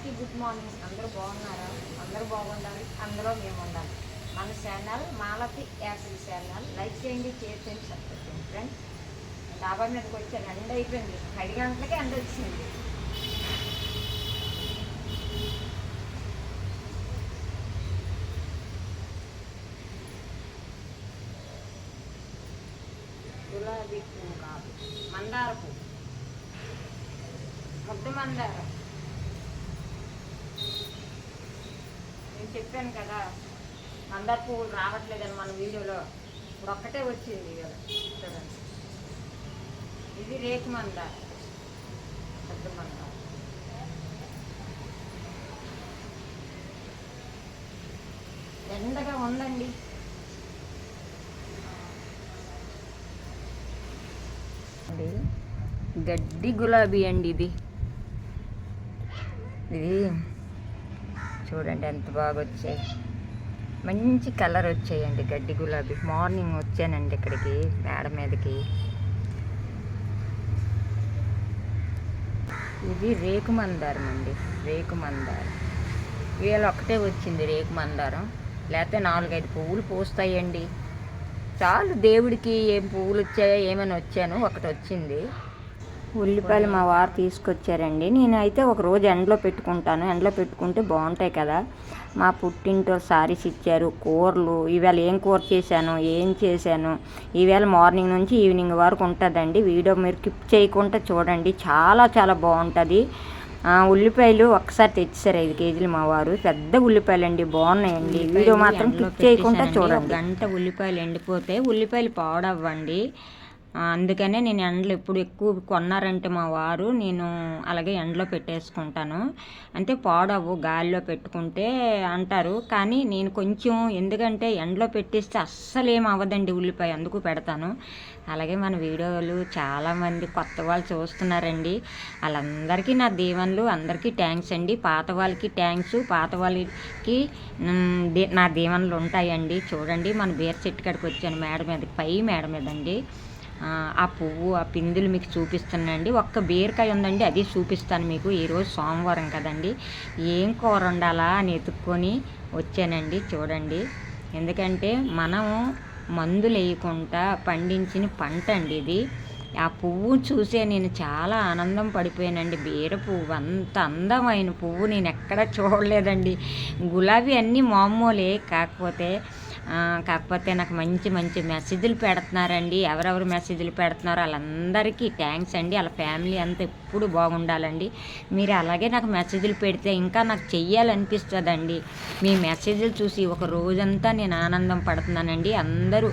అందరికీ good morning. అందరూ బాగున్నారా? అందరూ బాగుండాలి, అందులో మేము ఉండాలి. మన channel Malathi Apple channel like చేయండి, షేర్ చేయండి, సబ్స్క్రైబ్ చేయండి. ఫ్రెండ్స్, డాబా మీదకి వచ్చాను. ఎండ అయిపోయింది, 5 గంటలకే ఎండ వచ్చింది. గులాబీ పువ్వు కాదు, మందార పువ్వు, ముద్దు మందారం. నేను చెప్పాను కదా మందార పువ్వులు రావట్లేదని మన వీడియోలో. ఇప్పుడు ఒక్కటే వచ్చింది కదా, చూడండి. ఇది రేకు మందార, ముద్దు మందారం. ఎండగా ఉందండి. గడ్డి గులాబీ అండి ఇది. చూడండి ఎంత బాగా వచ్చాయి, మంచి కలర్ వచ్చాయండి గడ్డి గులాబీ. మార్నింగ్ వచ్చానండి ఇక్కడికి మేడ మీదకి. ఇది రేకు మందారం అండి, రేకు మందారం. ఇవాళ ఒక్కటే వచ్చింది రేకు మందారం, లేకపోతే 4-5 పువ్వులు పూస్తాయండి. చాలు దేవుడికి ఏం పువ్వులు వచ్చాయో ఏమైనా వచ్చాను, ఒకటి వచ్చింది. ఉల్లిపాయలు మా వారు తీసుకొచ్చారండి. నేనైతే ఒక రోజు ఎండలో పెట్టుకుంటాను, ఎండలో పెట్టుకుంటే బాగుంటాయి కదా. మా పుట్టింటో సారీస్ ఇచ్చారు, కూరలు. ఈవేళ ఏం కూర చేశాను, ఏం చేశాను, ఈవేళ మార్నింగ్ నుంచి ఈవినింగ్ వరకు ఉంటుందండి. వీడియో మీరు స్కిప్ చేయకుండా చూడండి, చాలా చాలా బాగుంటుంది. ఉల్లిపాయలు ఒక్కసారి తెచ్చారు 5 కేజీలు మా వారు. పెద్ద ఉల్లిపాయలు అండి, బాగున్నాయండి. వీడియో మాత్రం స్కిప్ చేయకుండా చూడండి. గంట ఉల్లిపాయలు ఎండిపోతే ఉల్లిపాయలు పాడవ్వండి. అందుకనే నేను ఎండలో ఎప్పుడు ఎక్కువ కొన్నారంటే మా వారు, నేను అలాగే ఎండలో పెట్టేసుకుంటాను. అంటే పాడవు గాలిలో పెట్టుకుంటే అంటారు, కానీ నేను కొంచెం, ఎందుకంటే ఎండలో పెట్టేస్తే అస్సలు ఏం అవ్వదండి ఉల్లిపాయ, అందుకు పెడతాను. అలాగే మన వీడియోలు చాలామంది కొత్త వాళ్ళు చూస్తున్నారండి. వాళ్ళందరికీ నా దీవెనలు, అందరికీ థ్యాంక్స్ అండి. పాత వాళ్ళకి థ్యాంక్స్, పాత వాళ్ళకి నా దీవెనలు ఉంటాయండి. చూడండి, మన బీర చెట్టు కాడికి వచ్చాను, మేడ మీద, పై మేడ మీద అండి. ఆ పువ్వు, ఆ పిందులు మీకు చూపిస్తానండి. ఒక్క బీరకాయ ఉందండి, అది చూపిస్తాను మీకు. ఈరోజు సోమవారం కదండి, ఏం కూర వండాలా అని ఎత్తుక్కొని వచ్చానండి. చూడండి, ఎందుకంటే మనం మందులు వేయకుండా పండించిన పంట అండి ఇది. ఆ పువ్వు చూసే నేను చాలా ఆనందం పడిపోయానండి. బీర పువ్వు, అంత అందమైన పువ్వు నేను ఎక్కడ చూడలేదండి. గులాబీ అన్నీ మామూలే, కాకపోతే నాకు మంచి మంచి మెసేజ్లు పెడుతున్నారండి. ఎవరెవరు మెసేజ్లు పెడుతున్నారో వాళ్ళందరికీ థ్యాంక్స్ అండి. వాళ్ళ ఫ్యామిలీ అంతా ఎప్పుడు బాగుండాలండి. మీరు అలాగే నాకు మెసేజ్లు పెడితే ఇంకా నాకు చెయ్యాలనిపిస్తుందండి. మీ మెసేజ్లు చూసి ఒక రోజంతా నేను ఆనందం పడుతున్నానండి. అందరూ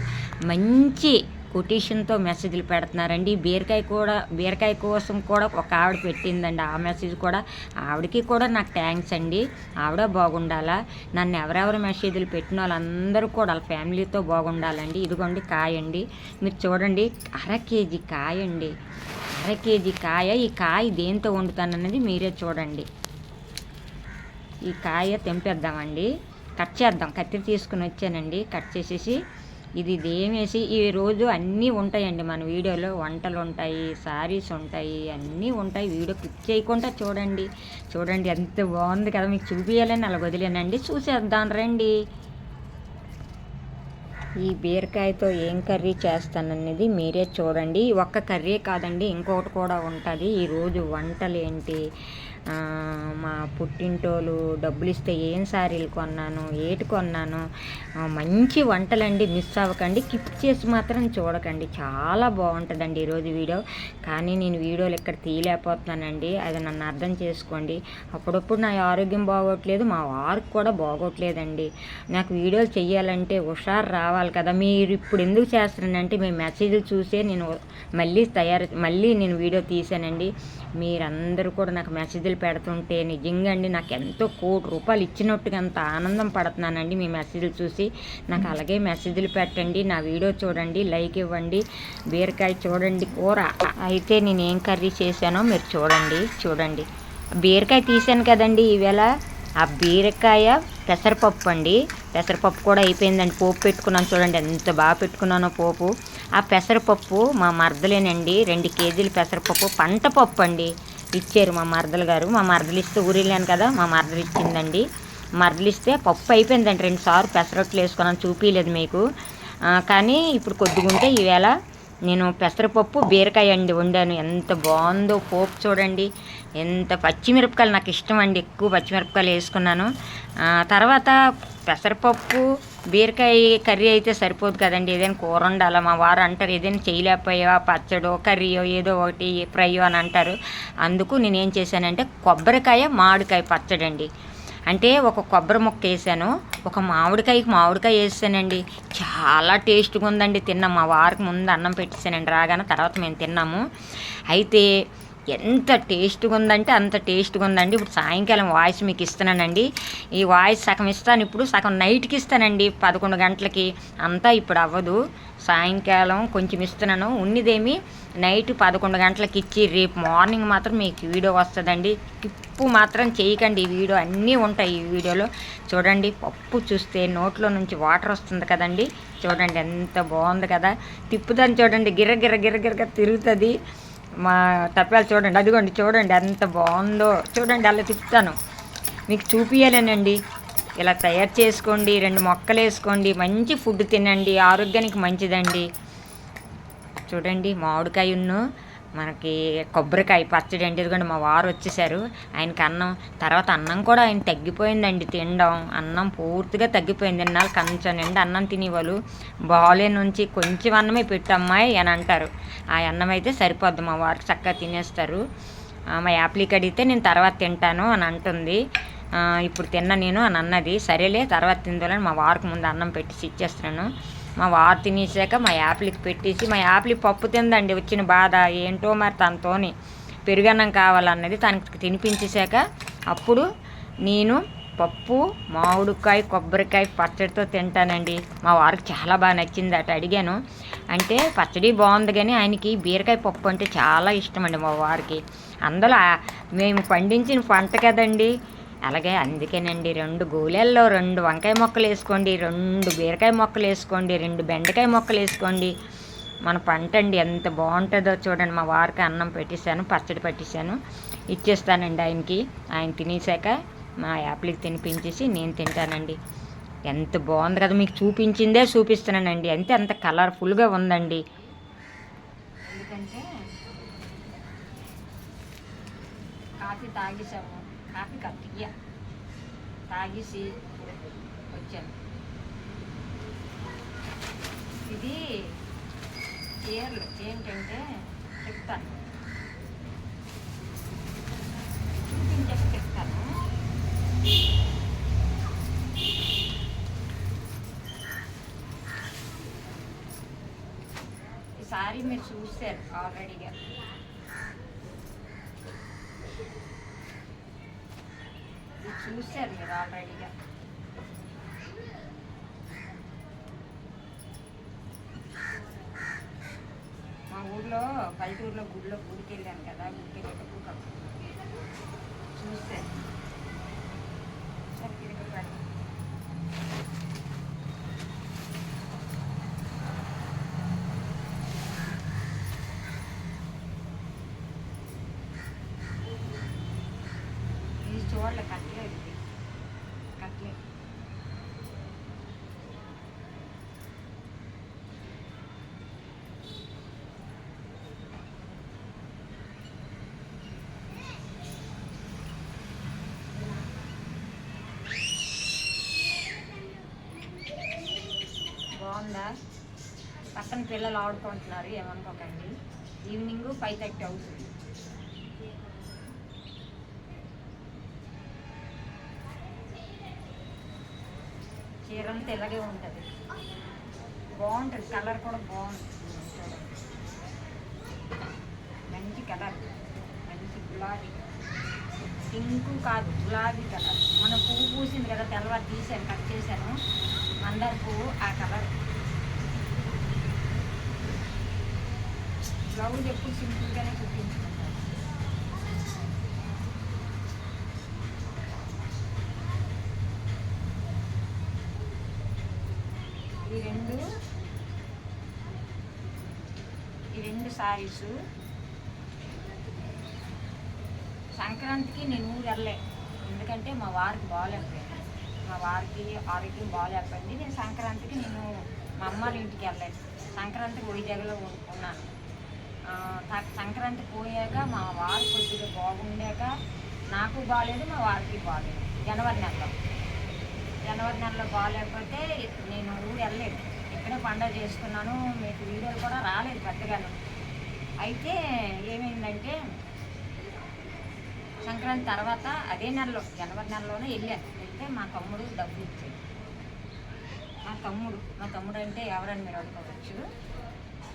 మంచి కొటేషన్తో మెసేజ్లు పెడుతున్నారండి. బీరకాయ కోసం కూడా ఒక ఆవిడ పెట్టిందండి, ఆ మెసేజ్ కూడా, ఆవిడకి కూడా నాకు థ్యాంక్స్ అండి. ఆవిడ బాగుండాలా. నన్ను ఎవరెవరు మెసేజ్లు పెట్టిన వాళ్ళందరూ కూడా వాళ్ళ ఫ్యామిలీతో బాగుండాలండి. ఇదిగోండి కాయ అండి, మీరు చూడండి, 1/2 కేజీ కాయ అండి, 1/2 కేజీ కాయ. ఈ కాయ దేంతో వండుతానన్నది మీరే చూడండి. ఈ కాయ తెంపేద్దామండి, కట్ చేద్దాం. కత్తిరి తీసుకుని వచ్చానండి, కట్ చేసేసి ఇది దేమేసి. ఈరోజు అన్నీ ఉంటాయండి మన వీడియోలో. వంటలు ఉంటాయి, శారీస్ ఉంటాయి, అన్నీ ఉంటాయి. వీడియో క్లిక్ చేయకుండా చూడండి ఎంత బాగుంది కదా. మీకు చూపించాలని అలా వదిలేనండి, చూసేద్దాం రండి. ఈ బీరకాయతో ఏం కర్రీ చేస్తాననేది మీరే చూడండి. ఒక్క కర్రీ కాదండి, ఇంకొకటి కూడా ఉంటుంది. ఈరోజు వంటలు ఏంటి, మా పుట్టింటోళ్ళు డబ్బులు ఇస్తే ఏం శారీలు కొన్నాను, ఏటి కొన్నాను, మంచి వంటలండి. మిస్ అవ్వకండి, స్కిప్ చేసి మాత్రం చూడకండి. చాలా బాగుంటుందండి ఈరోజు వీడియో. కానీ నేను వీడియోలు ఇక్కడ తీయలేకపోతున్నానండి, అది నన్ను అర్థం చేసుకోండి. అప్పుడప్పుడు నా ఆరోగ్యం బాగోట్లేదు, మా వారికి కూడా బాగోట్లేదండి. నాకు వీడియోలు చెయ్యాలంటే హుషారు రావాలి కదా. మీరు ఇప్పుడు ఎందుకు చేస్తానంటే మీ మెసేజ్లు చూసే నేను మళ్ళీ నేను వీడియో తీసానండి. మీరందరూ కూడా నాకు మెసేజ్లు పెడుతుంటే నిజంగా అండి నాకు ఎంతో ₹1,00,00,000 ఇచ్చినట్టుగా అంత ఆనందం పడుతున్నానండి మీ మెసేజ్లు చూసి. నాకు అలాగే మెసేజ్లు పెట్టండి, నా వీడియో చూడండి, లైక్ ఇవ్వండి. బీరకాయ చూడండి కూర. అయితే నేను ఏం కర్రీ చేశానో మీరు చూడండి. బీరకాయ తీసాను కదండి ఈవేళ. ఆ బీరకాయ పెసరపప్పు అండి, పెసరపప్పు కూడా అయిపోయిందండి. పోపు పెట్టుకున్నాను, చూడండి ఎంత బాగా పెట్టుకున్నానో పోపు. ఆ పెసరపప్పు మా మరదలేనండి 2 కేజీలు పెసరపప్పు, పంట పప్పు అండి. ఇచ్చారు మా మరదలు గారు. మా మరదలు ఇస్తే ఊరు వెళ్ళాను కదా, మా మరదలు ఇచ్చిందండి. మరదలు ఇస్తే పప్పు అయిపోయిందండి. 2 సార్లు పెసరట్లు వేసుకున్నాను, చూపించలేదు మీకు. కానీ ఇప్పుడు కొద్దిగుంటే ఈవేళ నేను పెసరపప్పు బీరకాయ అండి వండాను. ఎంత బాగుందో పోపు చూడండి. ఎంత పచ్చిమిరపకాయలు నాకు ఇష్టం అండి, ఎక్కువ పచ్చిమిరపకాయలు వేసుకున్నాను. తర్వాత పెసరపప్పు బీరకాయ కర్రీ అయితే సరిపోదు కదండి, ఏదైనా కూర ఉండాలి. మా వారు అంటారు ఏదైనా చేయలేకపోయా, పచ్చడో కర్రీయో ఏదో ఒకటి ఫ్రైయో అని అంటారు. అందుకు నేనేం చేశానంటే కొబ్బరికాయ మామిడికాయ పచ్చడి అండి. అంటే ఒక కొబ్బరి ముక్క వేసాను, ఒక మామిడికాయ వేసానండి. చాలా టేస్ట్గా ఉందండి. తిన్నాం, మా వారికి ముందు అన్నం పెట్టేసానండి రాగానే, తర్వాత మేము తిన్నాము. అయితే ఎంత టేస్ట్గా ఉందంటే అంత టేస్ట్గా ఉందండి. ఇప్పుడు సాయంకాలం వాయిస్ మీకు ఇస్తున్నానండి. ఈ వాయిస్ సగం ఇస్తాను, ఇప్పుడు సగం నైట్కి ఇస్తానండి 11 గంటలకి. అంతా ఇప్పుడు అవ్వదు, సాయంకాలం కొంచెం ఇస్తున్నాను. ఉన్నదేమి నైట్ 11 గంటలకి ఇచ్చి రేపు మార్నింగ్ మాత్రం మీకు వీడియో వస్తుందండి. టిప్పు మాత్రం చేయకండి, ఈ వీడియో అన్నీ ఉంటాయి ఈ వీడియోలో. చూడండి పప్పు చూస్తే నోట్లో నుంచి వాటర్ వస్తుంది కదండి. చూడండి ఎంత బాగుంది కదా, తిప్పుదని చూడండి, గిర్రగిర్రగా తిరుగుతుంది. మా తప్పాలు చూడండి, అదిగోండి చూడండి ఎంత బాగుందో చూడండి. అలా తిప్పుతాను మీకు చూపించాలేనండి. ఇలా తయారు చేసుకోండి, 2 మొక్కలు వేసుకోండి, మంచి ఫుడ్ తినండి, ఆరోగ్యానికి మంచిదండి. చూడండి మామిడికాయను మనకి కొబ్బరికాయ పచ్చడి అండి. ఇదిగోండి మా వారు వచ్చేసారు, ఆయనకి అన్నం. తర్వాత అన్నం కూడా ఆయన తగ్గిపోయిందండి తినడం. అన్నం పూర్తిగా తగ్గిపోయింది. ఇన్నాళ్ళు కొంచెం నిండా అన్నం తినేవాళ్ళు, బాలే నుంచి కొంచెం అన్నమే పెట్టమ్మాయి అని అంటారు. ఆ అన్నం అయితే సరిపోద్ది, మా వారికి చక్కగా తినేస్తారు. మా యాప్లీకి అడిగితే నేను తర్వాత తింటాను అని అంటుంది. ఇప్పుడు తిన్నా నేను అని అన్నది. సరేలే తర్వాత తిందాలని మా వారికి ముందు అన్నం పెట్టేసి ఇచ్చేస్తున్నాను. మా వారు తినేసాక మా యాప్లీకి పెట్టేసి, మా యాప్లీ పప్పు తిందండి. వచ్చిన బాధ ఏంటో మరి, తనతోని పెరుగన్నం కావాలన్నది తనకి తినిపించేశాక అప్పుడు నేను పప్పు మామిడికాయ కొబ్బరికాయ పచ్చడితో తింటానండి. మా వారికి చాలా బాగా నచ్చింది అట. అడిగాను అంటే పచ్చడి బాగుంది కానీ ఆయనకి బీరకాయ పప్పు అంటే చాలా ఇష్టం అండి మా వారికి. అందులో మేము పండించిన పంట కదండి, అలాగే అందుకేనండి 2 గోళాల్లో 2 వంకాయ మొక్కలు వేసుకోండి, 2 బీరకాయ మొక్కలు వేసుకోండి, 2 బెండకాయ మొక్కలు వేసుకోండి. మన పంట అండి ఎంత బాగుంటుందో చూడండి. మా వారికి అన్నం పెట్టేశాను, పచ్చడి పెట్టేశాను, ఇచ్చేస్తానండి ఆయనకి. ఆయన తినేసాక మా యాప్లీకి తినిపించేసి నేను తింటానండి. ఎంత బాగుంది కదా, మీకు చూపించిందే చూపిస్తున్నానండి. అంతే, అంత కలర్ఫుల్గా ఉందండి. ఎందుకంటే కాఫీ తాగేసాము, కాఫీ కట్టిగా తాగేసి వచ్చాను. ఇది చీరలు ఏంటంటే చెప్తాను, చూపించాక చెప్తాను. ఈసారి మీరు చూశారు ఆల్రెడీగా. చూశారు మీరు ఆల్రెడీగా. మా ఊర్లో పల్లెటూరులో గుడికి వెళ్ళాను కదా, గుడికి వెళ్ళేటప్పుడు చూశాను. ఇది చూడలే, కట్టలేదు, ఇది కట్టలేదు. బాగుందా? పక్కన పిల్లలు ఆడుకుంటున్నారు, ఏమనుకోకండి. ఈవినింగ్ 5:30 అవుతుంది. చీర అంతా ఇలాగే ఉంటుంది, బాగుంటుంది. కలర్ కూడా బాగుంటుంది చూడండి, మంచి కలర్, మంచి గులాబీ, పింకు కాదు గులాబీ కలర్. మన పువ్వు పూసింది కదా, తెల్లవారు తీసాను, కట్ చేశాను, మందార పువ్వు ఆ కలర్. బ్లౌజ్ ఎప్పుడు సింపుల్గానే కుట్టించుకుంటాను. ఈ రెండు సారీస్ సంక్రాంతికి నేను ఊరు వెళ్ళే, ఎందుకంటే మా వారికి బాగాలేకపోయింది, మా వారికి ఆరోగ్యం బాగాలేకపోయింది. నేను సంక్రాంతికి మా అమ్మాళ్ళ ఇంటికి వెళ్ళలేదు. సంక్రాంతికి వైజాగ్లో ఉన్నాను. సంక్రాంతి పోయాక మా వారు కొద్దిగా బాగుండాక నాకు బాగాలేదు, మా వారికి బాగాలేదు. జనవరి నెలలో బాగాలేకపోతే నేను ఊరు వెళ్ళలేదు, ఇక్కడే పండుగ చేసుకున్నాను. మీకు వీడియోలు కూడా రాలేదు పెద్దగాను. అయితే ఏమైందంటే సంక్రాంతి తర్వాత అదే నెలలో జనవరి నెలలోనే వెళ్తే మా తమ్ముడు డబ్బులు ఇచ్చాడు. మా తమ్ముడు అంటే ఎవరని మీరు అనుకోవచ్చు,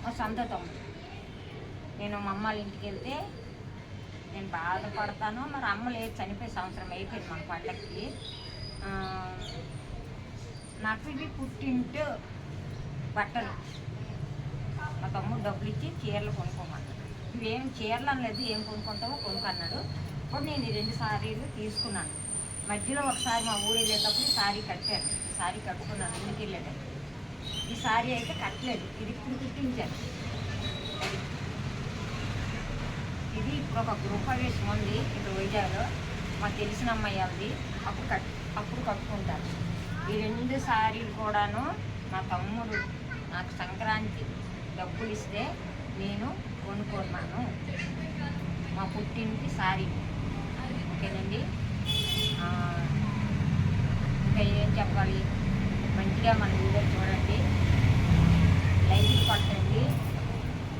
మా సొంత తమ్ముడు. నేను మా అమ్మ వాళ్ళ ఇంటికి వెళ్తే నేను బాధపడతాను. మరి అమ్మ లేదు, చనిపోయి సంవత్సరం అయిపోయింది మన పండగకి. నాకు ఇవి పుట్టింటూ బట్టలు మా తమ్ముడు డబ్బులు ఇచ్చి చీరలు కొనుక్కోమన్నాడు. ఇవేం చీరలు అనలేదు, ఏం కొనుక్కుంటావో కొనుక్కన్నాడు. అప్పుడు నేను 2 సారీలు తీసుకున్నాను. మధ్యలో ఒకసారి మా ఊరు వెళ్ళేటప్పుడు సారీ కట్టాను, సారీ కట్టుకున్నాను ఇంటికి వెళ్ళేటప్పుడు. ఈ సారీ అయితే కట్టలేదు, ఇది ఇప్పుడు కుట్టించాను. ఇది ఇప్పుడు ఒక గృహప్రవేశం ఉంది ఇక్కడ వైజాగ్లో, మాకు తెలిసిన అమ్మాయి అది. అప్పుడు కట్టుకుంటాను. ఈ 2 సారీలు కూడాను మా తమ్ముడు నాకు సంక్రాంతి డబ్బులు ఇస్తే నేను కొనుక్కున్నాను. మా పుట్టింటి సారీ. ఓకేనండి. ఇంకా ఏం చెప్పాలి, మంచిగా మన వీడియో చూడండి, లైక్ కొట్టండి.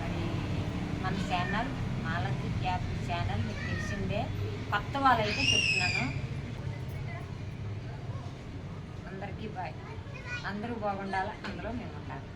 మరి మన ఛానల్ మాలతి క్యాప్ ఛానల్ మీకు తెలిసిందే, కొత్త వాళ్ళైతే చెప్తున్నాను. అందరికీ బాయ్. అందరూ బాగుండాలి, అందులో మేము ఉండాలి.